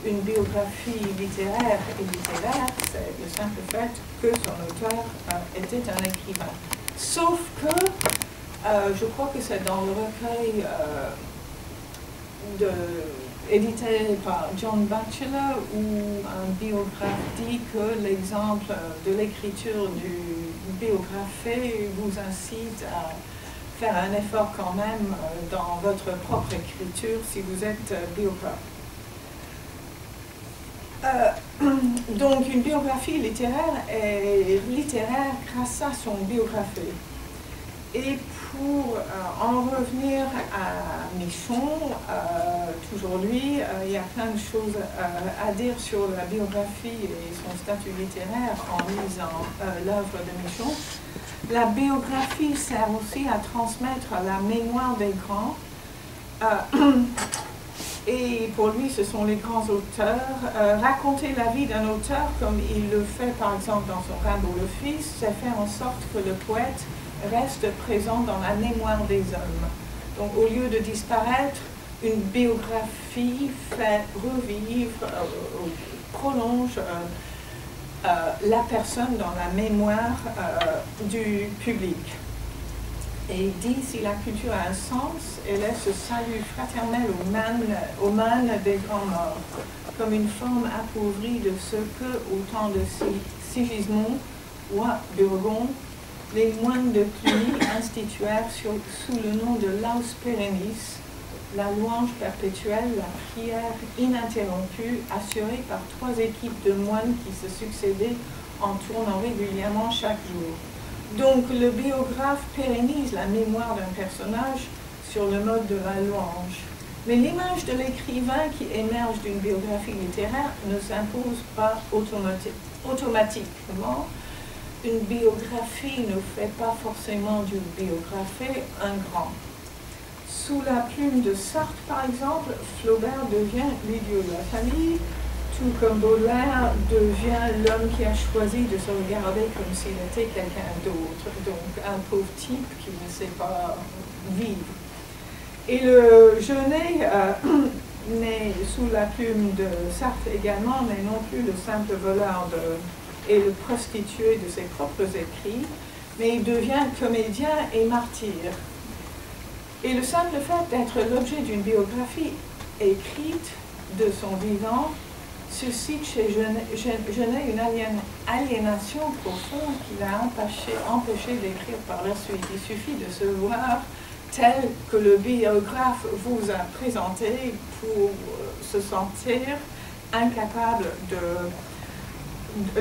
une biographie littéraire est littéraire, c'est le simple fait que son auteur était un écrivain. Sauf que, je crois que c'est dans le recueil édité par John Batchelor, où un biographe dit que l'exemple de l'écriture du biographé vous incite à faire un effort quand même dans votre propre écriture si vous êtes biographe. Donc une biographie littéraire est littéraire grâce à son biographie. Et pour en revenir à Michon, toujours lui, il y a plein de choses à dire sur la biographie et son statut littéraire en lisant l'œuvre de Michon. La biographie sert aussi à transmettre la mémoire des grands. Et pour lui, ce sont les grands auteurs. Raconter la vie d'un auteur, comme il le fait par exemple dans son Rimbaud le Fils, c'est faire en sorte que le poète reste présent dans la mémoire des hommes. Donc au lieu de disparaître, une biographie fait revivre, prolonge la personne dans la mémoire du public. Et il dit, si la culture a un sens, elle est ce salut fraternel aux mânes des grands morts, comme une forme appauvrie de ce que, au temps de Sigismond ou à Burgon, les moines de Cluny instituèrent sous le nom de Laus Perennis, la louange perpétuelle, la prière ininterrompue, assurée par 3 équipes de moines qui se succédaient en tournant régulièrement chaque jour. Donc le biographe pérennise la mémoire d'un personnage sur le mode de la louange. Mais l'image de l'écrivain qui émerge d'une biographie littéraire ne s'impose pas automatiquement. Une biographie ne fait pas forcément du biographe un grand. Sous la plume de Sartre, par exemple, Flaubert devient l'idiot de la famille. tout comme Baudelaire, devient l'homme qui a choisi de se regarder comme s'il était quelqu'un d'autre, donc un pauvre type qui ne sait pas vivre. Et le Genet, né sous la plume de Sartre également, n'est non plus le simple voleur et le prostitué de ses propres écrits, mais il devient comédien et martyr. Et le simple fait d'être l'objet d'une biographie écrite de son vivant suscite chez Genet une aliénation profonde qui l'a empêché d'écrire par la suite. Il suffit de se voir tel que le biographe vous a présenté pour se sentir incapable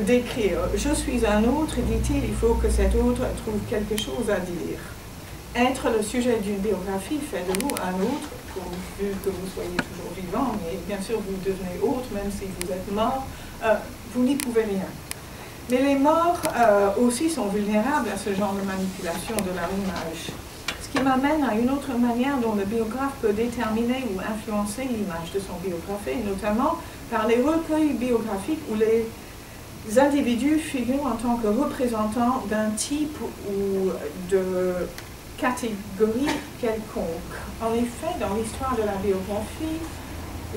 d'écrire. Je suis un autre, dit-il, il faut que cet autre trouve quelque chose à dire. Être le sujet d'une biographie fait de vous un autre, pourvu que vous soyez toujours vivant, mais bien sûr vous devenez autre, même si vous êtes mort, vous n'y pouvez rien. Mais les morts aussi sont vulnérables à ce genre de manipulation de leur image. Ce qui m'amène à une autre manière dont le biographe peut déterminer ou influencer l'image de son biographe, et notamment par les recueils biographiques où les individus figurent en tant que représentants d'un type ou de catégorie quelconque. En effet, dans l'histoire de la biographie,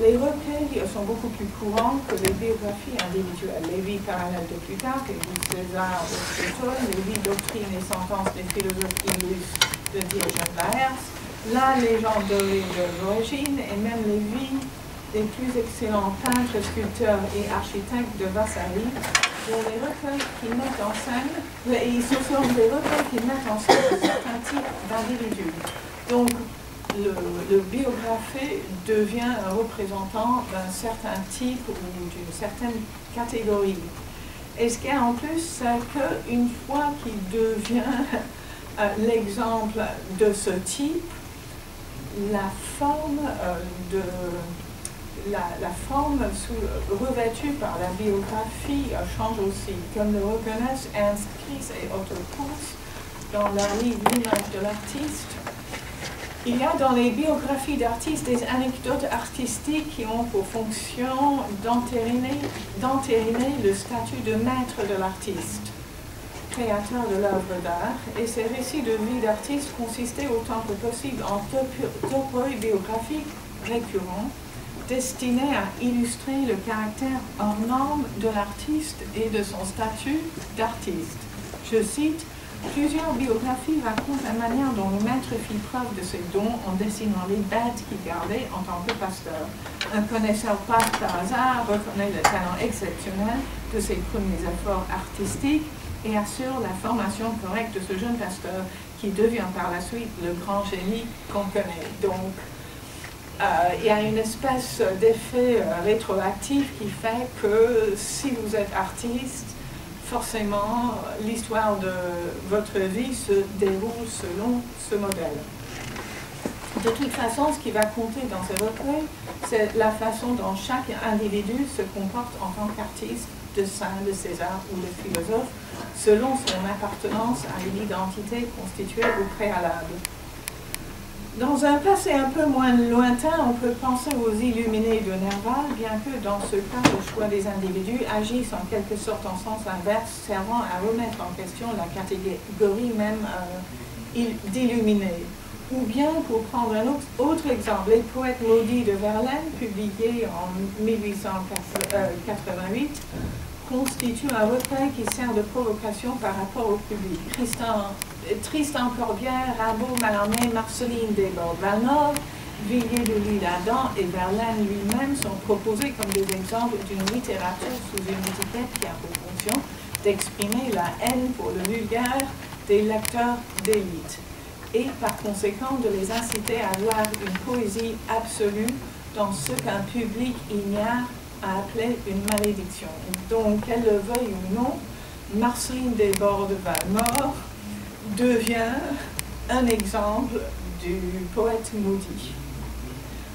les recueils sont beaucoup plus courants que les biographies individuelles. Les vies parallèles de Plutarque, les vies de César de Platon, les vies, doctrines et sentences des philosophes illustres de Diogène Laërce, la légende dorée de l'origine et même les vies des plus excellents peintres, sculpteurs et architectes de Vasari, sont des recueils qui mettent en scène, et ce sont des recueils qui mettent en scène certains types d'individus. Donc, le biographe devient un représentant d'un certain type ou d'une certaine catégorie. Et ce qu'il y a en plus, c'est qu'une fois qu'il devient l'exemple de ce type, la forme revêtue par la biographie change aussi, comme le reconnaissent Ernst Kries et Otto Kuhns dans leur livre L'image de l'artiste. Il y a dans les biographies d'artistes des anecdotes artistiques qui ont pour fonction d'entériner le statut de maître de l'artiste, créateur de l'œuvre d'art, et ces récits de vie d'artiste consistaient autant que possible en topoi biographiques récurrents, destinés à illustrer le caractère hors norme de l'artiste et de son statut d'artiste. Je cite: plusieurs biographies racontent la manière dont le maître fit preuve de ses dons en dessinant les bêtes qu'il gardait en tant que pasteur. Un connaisseur passe par hasard, reconnaît le talent exceptionnel de ses premiers efforts artistiques et assure la formation correcte de ce jeune pasteur qui devient par la suite le grand génie qu'on connaît. Donc, il y a une espèce d'effet rétroactif qui fait que si vous êtes artiste, forcément, l'histoire de votre vie se déroule selon ce modèle. De toute façon, ce qui va compter dans ces recueils, c'est la façon dont chaque individu se comporte en tant qu'artiste, de saint, de César ou de philosophe, selon son appartenance à une identité constituée au préalable. Dans un passé un peu moins lointain, on peut penser aux Illuminés de Nerval, bien que dans ce cas, le choix des individus agisse en quelque sorte en sens inverse, servant à remettre en question la catégorie même d'illuminés. Ou bien, pour prendre un autre exemple, Les Poètes maudits de Verlaine, publié en 1888, constitue un recueil qui sert de provocation par rapport au public. Tristan Corbière, Rimbaud, Mallarmé, Marceline Desbordes-Valmore, Villiers de l'Isle-Adam et Verlaine lui-même sont proposés comme des exemples d'une littérature sous une étiquette qui a pour fonction d'exprimer la haine pour le vulgaire des lecteurs d'élite et par conséquent de les inciter à voir une poésie absolue dans ce qu'un public ignare à appeler une malédiction. Donc, qu'elle le veuille ou non, Marceline Desbordes-Valmore devient un exemple du poète maudit.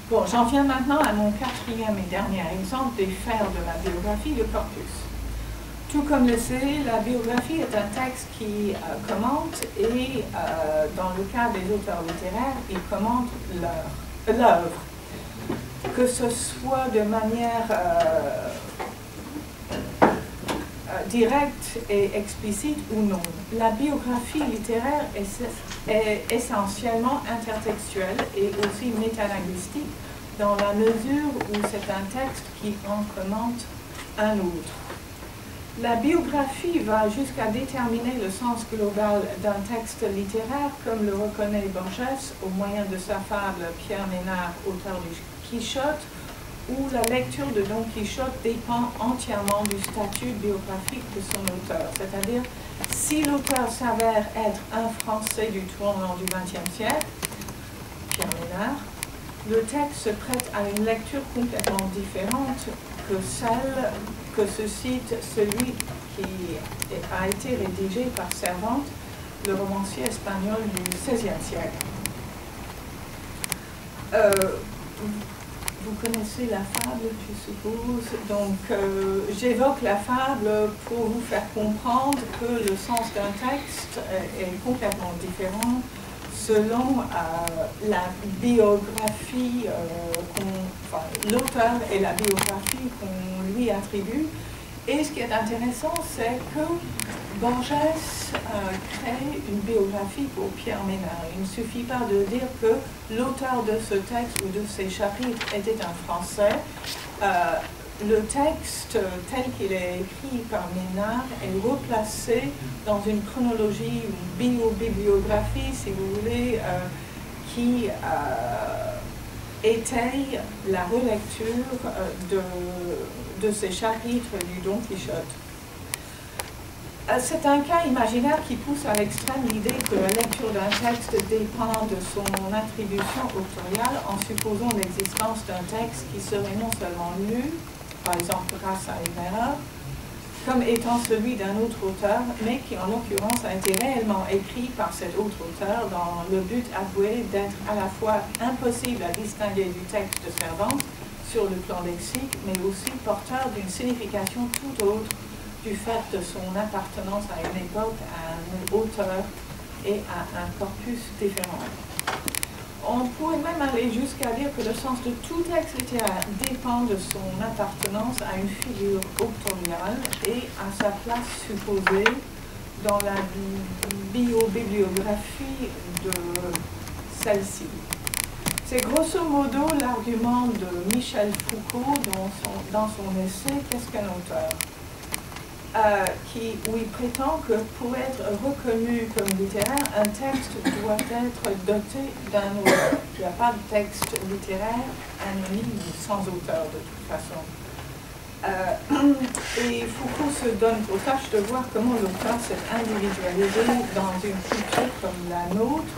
Bon, j'en viens maintenant à mon quatrième et dernier exemple des fers de la biographie de Corpus. Tout comme le sait, la biographie est un texte qui commente et, dans le cas des auteurs littéraires, il commente l'œuvre. Que ce soit de manière directe et explicite ou non. La biographie littéraire est essentiellement intertextuelle et aussi métalinguistique dans la mesure où c'est un texte qui en commente un autre. La biographie va jusqu'à déterminer le sens global d'un texte littéraire, comme le reconnaît Borges au moyen de sa fable Pierre Ménard, auteur du Quichotte, où la lecture de Don Quichotte dépend entièrement du statut biographique de son auteur. C'est-à-dire, si l'auteur s'avère être un Français du tournant du XXe siècle, Pierre Ménard, le texte se prête à une lecture complètement différente que celle que suscite celui qui a été rédigé par Cervantes, le romancier espagnol du XVIe siècle. Vous connaissez la fable, je suppose. Donc, j'évoque la fable pour vous faire comprendre que le sens d'un texte est complètement différent selon la biographie, l'auteur et la biographie qu'on lui attribue. Et ce qui est intéressant, c'est que Borges crée une biographie pour Pierre Ménard. Il ne suffit pas de dire que l'auteur de ce texte ou de ces chapitres était un Français. Le texte tel qu'il est écrit par Ménard est replacé dans une chronologie, une bibliographie, si vous voulez, qui étaye la relecture de ces chapitres du Don Quichotte. C'est un cas imaginaire qui pousse à l'extrême l'idée que la lecture d'un texte dépend de son attribution autoriale en supposant l'existence d'un texte qui serait non seulement lu, par exemple grâce à une erreur, comme étant celui d'un autre auteur, mais qui en l'occurrence a été réellement écrit par cet autre auteur dans le but avoué d'être à la fois impossible à distinguer du texte de Cervantes sur le plan lexique, mais aussi porteur d'une signification tout autre du fait de son appartenance à une époque, à un auteur et à un corpus différent. On pourrait même aller jusqu'à dire que le sens de tout texte littéraire dépend de son appartenance à une figure autoriale et à sa place supposée dans la bibliographie de celle-ci. C'est grosso modo l'argument de Michel Foucault dans son essai « Qu'est-ce qu'un auteur ?», où il prétend que pour être reconnu comme littéraire, un texte doit être doté d'un auteur. Il n'y a pas de texte littéraire anonyme sans auteur de toute façon. Et Foucault se donne pour tâche de voir comment l'auteur s'est individualisé dans une culture comme la nôtre,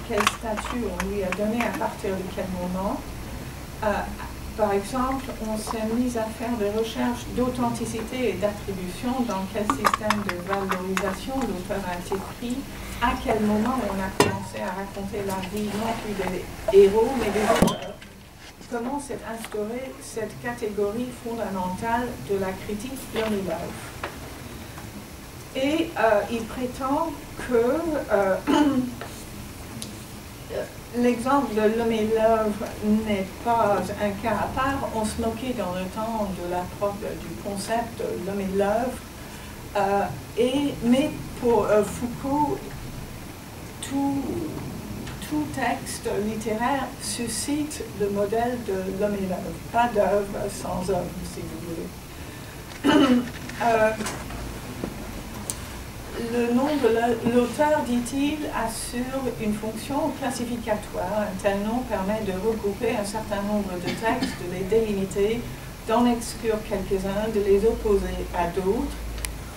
quel statut on lui a donné à partir de quel moment. Par exemple, on s'est mis à faire des recherches d'authenticité et d'attribution dans quel système de valorisation l'auteur a été pris, à quel moment on a commencé à raconter la vie non plus des héros mais des auteurs. Comment s'est instaurée cette catégorie fondamentale de la critique l'homme et l'œuvre. Et il prétend que l'exemple de l'homme et l'œuvre n'est pas un cas à part. On se moquait dans le temps de du concept de l'homme et l'œuvre. Mais pour Foucault, tout texte littéraire suscite le modèle de l'homme et l'œuvre. Pas d'œuvre sans homme, si vous voulez. Le nom de l'auteur, dit-il, assure une fonction classificatoire. Un tel nom permet de regrouper un certain nombre de textes, de les délimiter, d'en exclure quelques-uns, de les opposer à d'autres.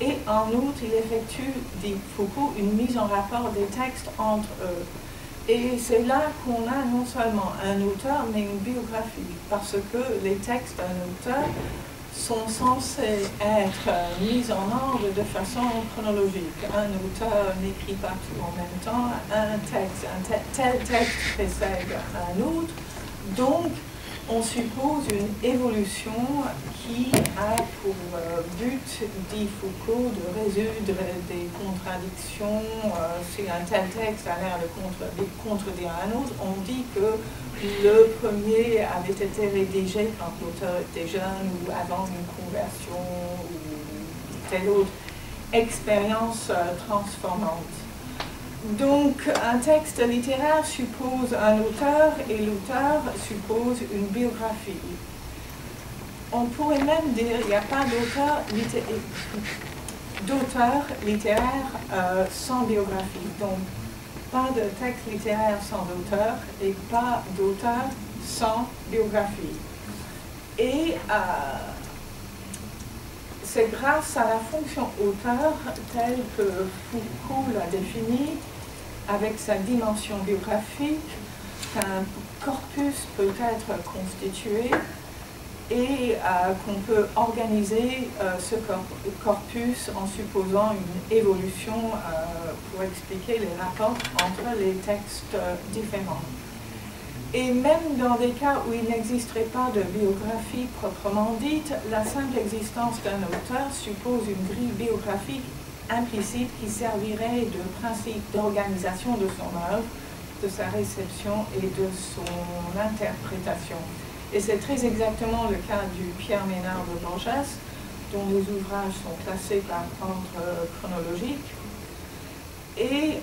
Et en outre, il effectue, dit Foucault, une mise en rapport des textes entre eux. Et c'est là qu'on a non seulement un auteur, mais une biographie, parce que les textes d'un auteur sont censés être mis en ordre de façon chronologique. Un auteur n'écrit pas tout en même temps, tel texte précède un autre, donc on suppose une évolution qui a pour but, dit Foucault, de résoudre des contradictions. Si un tel texte a l'air de contredire un autre, on dit que le premier avait été rédigé quand l'auteur était jeune ou avant une conversion, ou telle autre expérience transformante. Donc, un texte littéraire suppose un auteur et l'auteur suppose une biographie. On pourrait même dire qu'il n'y a pas d'auteur littéraire sans biographie. Donc, pas de texte littéraire sans auteur et pas d'auteur sans biographie. Et c'est grâce à la fonction auteur telle que Foucault l'a définie, avec sa dimension biographique, qu'un corpus peut être constitué et qu'on peut organiser ce corpus en supposant une évolution pour expliquer les rapports entre les textes différents. Et même dans des cas où il n'existerait pas de biographie proprement dite, la simple existence d'un auteur suppose une grille biographique implicite qui servirait de principe d'organisation de son œuvre, de sa réception et de son interprétation. Et c'est très exactement le cas du Pierre Ménard de Borges, dont les ouvrages sont classés par ordre chronologique. Et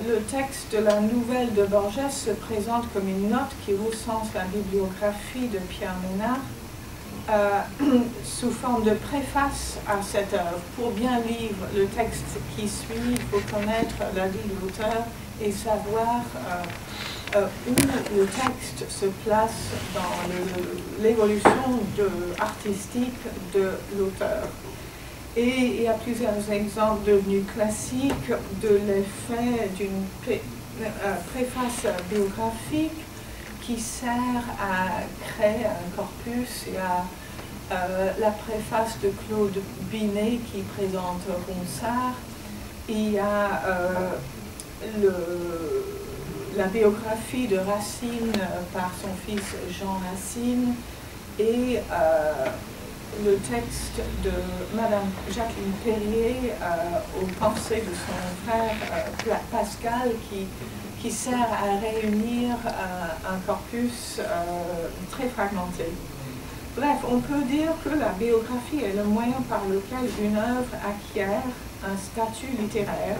le texte de la nouvelle de Borges se présente comme une note qui recense la bibliographie de Pierre Ménard sous forme de préface à cette œuvre. Pour bien lire le texte qui suit, il faut connaître la vie de l'auteur et savoir où le texte se place dans l'évolution artistique de l'auteur. Et il y a plusieurs exemples devenus classiques de l'effet d'une préface biographique qui sert à créer un corpus. Il y a la préface de Claude Binet qui présente Ronsard. Il y a la biographie de Racine par son fils Jean Racine et le texte de Madame Jacqueline Perrier aux pensées de son frère Pascal qui sert à réunir un corpus très fragmenté. Bref, on peut dire que la biographie est le moyen par lequel une œuvre acquiert un statut littéraire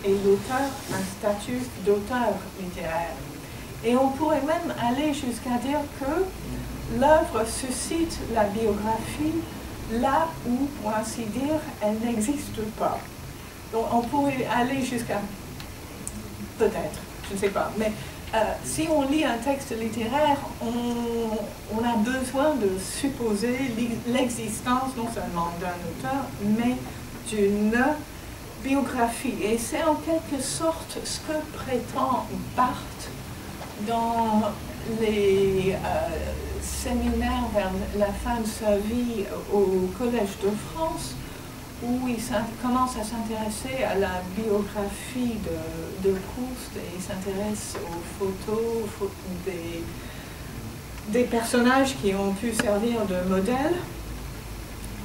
et l'auteur un statut d'auteur littéraire. Et on pourrait même aller jusqu'à dire que l'œuvre suscite la biographie là où, pour ainsi dire, elle n'existe pas. Donc on pourrait aller jusqu'à, peut-être, je ne sais pas, mais si on lit un texte littéraire, on a besoin de supposer l'existence non seulement d'un auteur, mais d'une biographie. Et c'est en quelque sorte ce que prétend Barthes dans les séminaires vers la fin de sa vie au Collège de France, où il commence à s'intéresser à la biographie de Proust et il s'intéresse aux photos des personnages qui ont pu servir de modèle.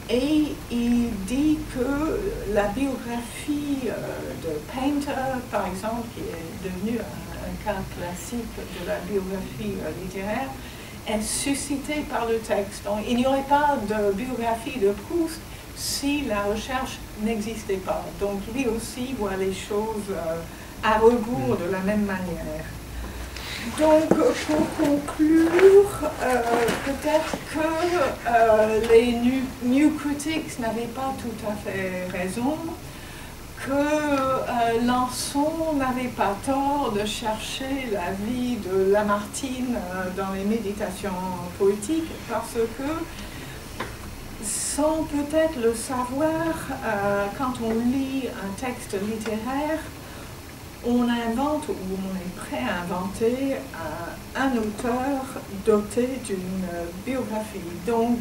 Et il dit que la biographie de Painter, par exemple, qui est devenue un cas classique de la biographie littéraire, est suscitée par le texte. Donc, il n'y aurait pas de biographie de Proust si la recherche n'existait pas. Donc lui aussi voit les choses à rebours de la même manière. Donc pour conclure, peut-être que les New Critics n'avaient pas tout à fait raison, que Lançon n'avait pas tort de chercher la vie de Lamartine dans les méditations poétiques, parce que sans peut-être le savoir, quand on lit un texte littéraire, on invente ou on est prêt à inventer un auteur doté d'une biographie. Donc,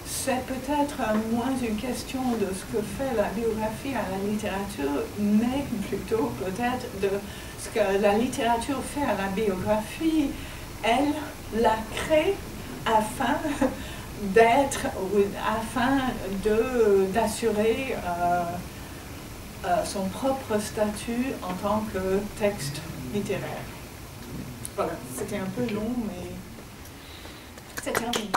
c'est peut-être moins une question de ce que fait la biographie à la littérature, mais plutôt peut-être de ce que la littérature fait à la biographie. Elle la crée afin d'assurer son propre statut en tant que texte littéraire. Voilà, c'était un peu long, mais c'est terminé.